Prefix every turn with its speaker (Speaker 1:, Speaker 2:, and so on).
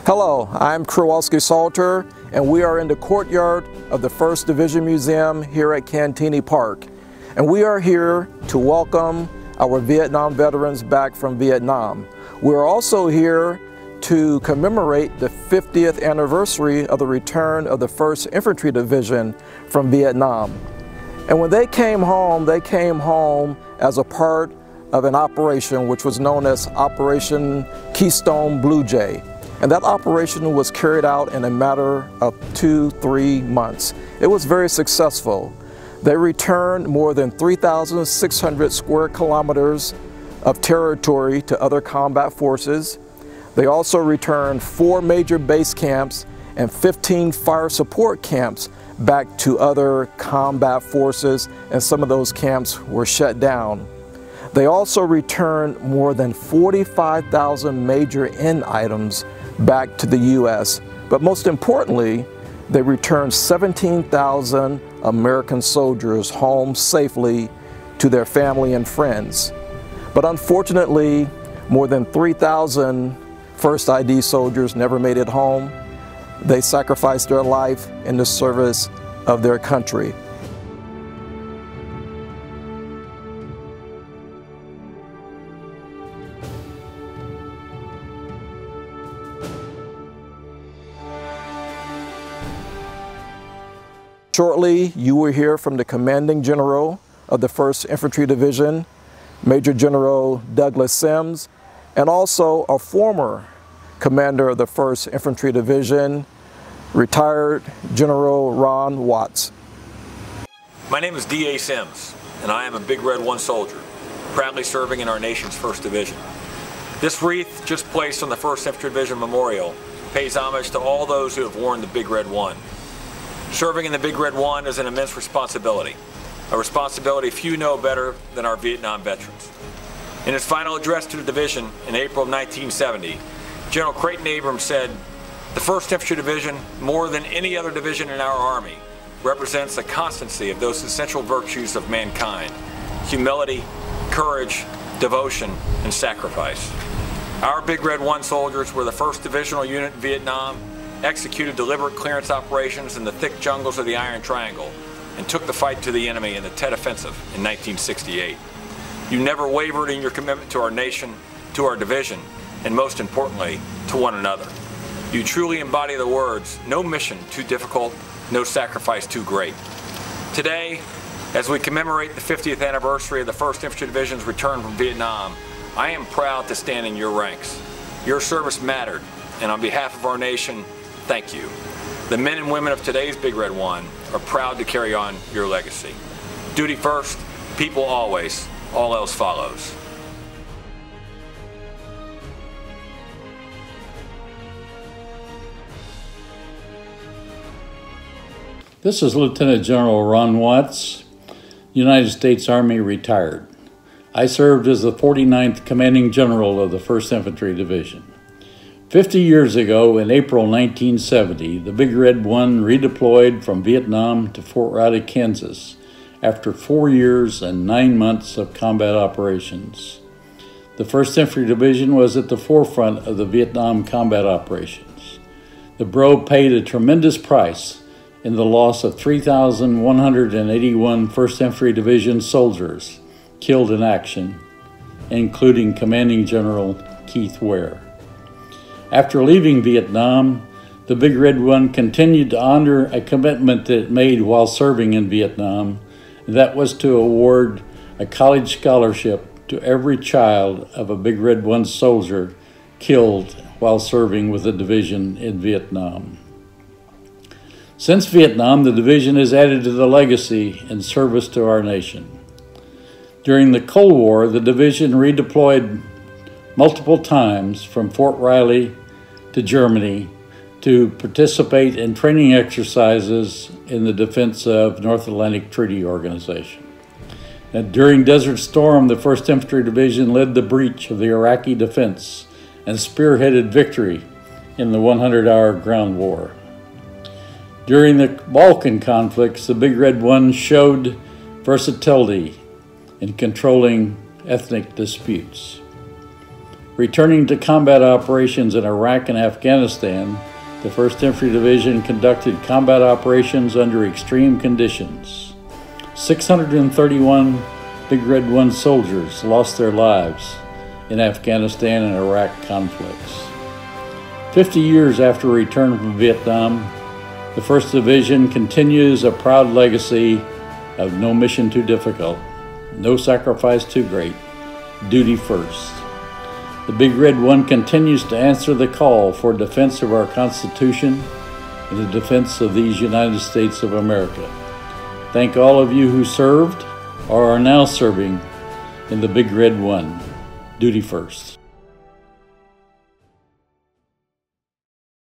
Speaker 1: Hello, I'm Krewasky Salter, and we are in the courtyard of the 1st Division Museum here at Cantigny Park. And we are here to welcome our Vietnam veterans back from Vietnam. We're also here to commemorate the 50th anniversary of the return of the 1st Infantry Division from Vietnam. And when they came home as a part of an operation which was known as Operation Keystone Blue Jay. And that operation was carried out in a matter of 2-3 months. It was very successful. They returned more than 3,600 square kilometers of territory to other combat forces. They also returned 4 major base camps and 15 fire support camps back to other combat forces, and some of those camps were shut down. They also returned more than 45,000 major end items back to the U.S. But most importantly, they returned 17,000 American soldiers home safely to their family and friends. But unfortunately, more than 3,000 First ID soldiers never made it home. They sacrificed their life in the service of their country. Shortly, you will hear from the commanding general of the 1st Infantry Division, Major General Douglas Sims, and also a former commander of the 1st Infantry Division, retired General Ronald Watts.
Speaker 2: My name is D.A. Sims, and I am a Big Red 1 soldier, proudly serving in our nation's 1st Division. This wreath, just placed on the 1st Infantry Division Memorial, pays homage to all those who have worn the Big Red 1. Serving in the Big Red 1 is an immense responsibility, a responsibility few know better than our Vietnam veterans. In his final address to the division in April of 1970, General Creighton Abrams said, "The 1st Infantry Division, more than any other division in our Army, represents the constancy of those essential virtues of mankind: humility, courage, devotion, and sacrifice." Our Big Red 1 soldiers were the 1st Divisional Unit in Vietnam, executed deliberate clearance operations in the thick jungles of the Iron Triangle, and took the fight to the enemy in the Tet Offensive in 1968. You never wavered in your commitment to our nation, to our division, and most importantly, to one another. You truly embody the words, "No mission too difficult, no sacrifice too great." Today, as we commemorate the 50th anniversary of the 1st Infantry Division's return from Vietnam, I am proud to stand in your ranks. Your service mattered, and on behalf of our nation, thank you. The men and women of today's Big Red 1 are proud to carry on your legacy. Duty first, people always, all else follows.
Speaker 3: This is Lieutenant General Ron Watts, United States Army retired. I served as the 49th Commanding General of the 1st Infantry Division. 50 years ago, in April 1970, the Big Red 1 redeployed from Vietnam to Fort Riley, Kansas, after 4 years and 9 months of combat operations. The 1st Infantry Division was at the forefront of the Vietnam combat operations. The BRO paid a tremendous price in the loss of 3,181 1st Infantry Division soldiers killed in action, including Commanding General Keith Ware. After leaving Vietnam, the Big Red 1 continued to honor a commitment that it made while serving in Vietnam, and that was to award a college scholarship to every child of a Big Red 1 soldier killed while serving with the division in Vietnam. Since Vietnam, the division has added to the legacy in service to our nation. During the Cold War, the division redeployed multiple times from Fort Riley to Germany to participate in training exercises in the defense of North Atlantic Treaty Organization. And during Desert Storm, the 1st Infantry Division led the breach of the Iraqi defense and spearheaded victory in the 100-hour ground war. During the Balkan conflicts, the Big Red 1 showed versatility in controlling ethnic disputes. Returning to combat operations in Iraq and Afghanistan, the 1st Infantry Division conducted combat operations under extreme conditions. 631 Big Red 1 soldiers lost their lives in Afghanistan and Iraq conflicts. 50 years after return from Vietnam, the 1st Division continues a proud legacy of no mission too difficult, no sacrifice too great, duty first. The Big Red 1 continues to answer the call for defense of our Constitution and the defense of these United States of America. Thank all of you who served or are now serving in the Big Red 1. Duty first.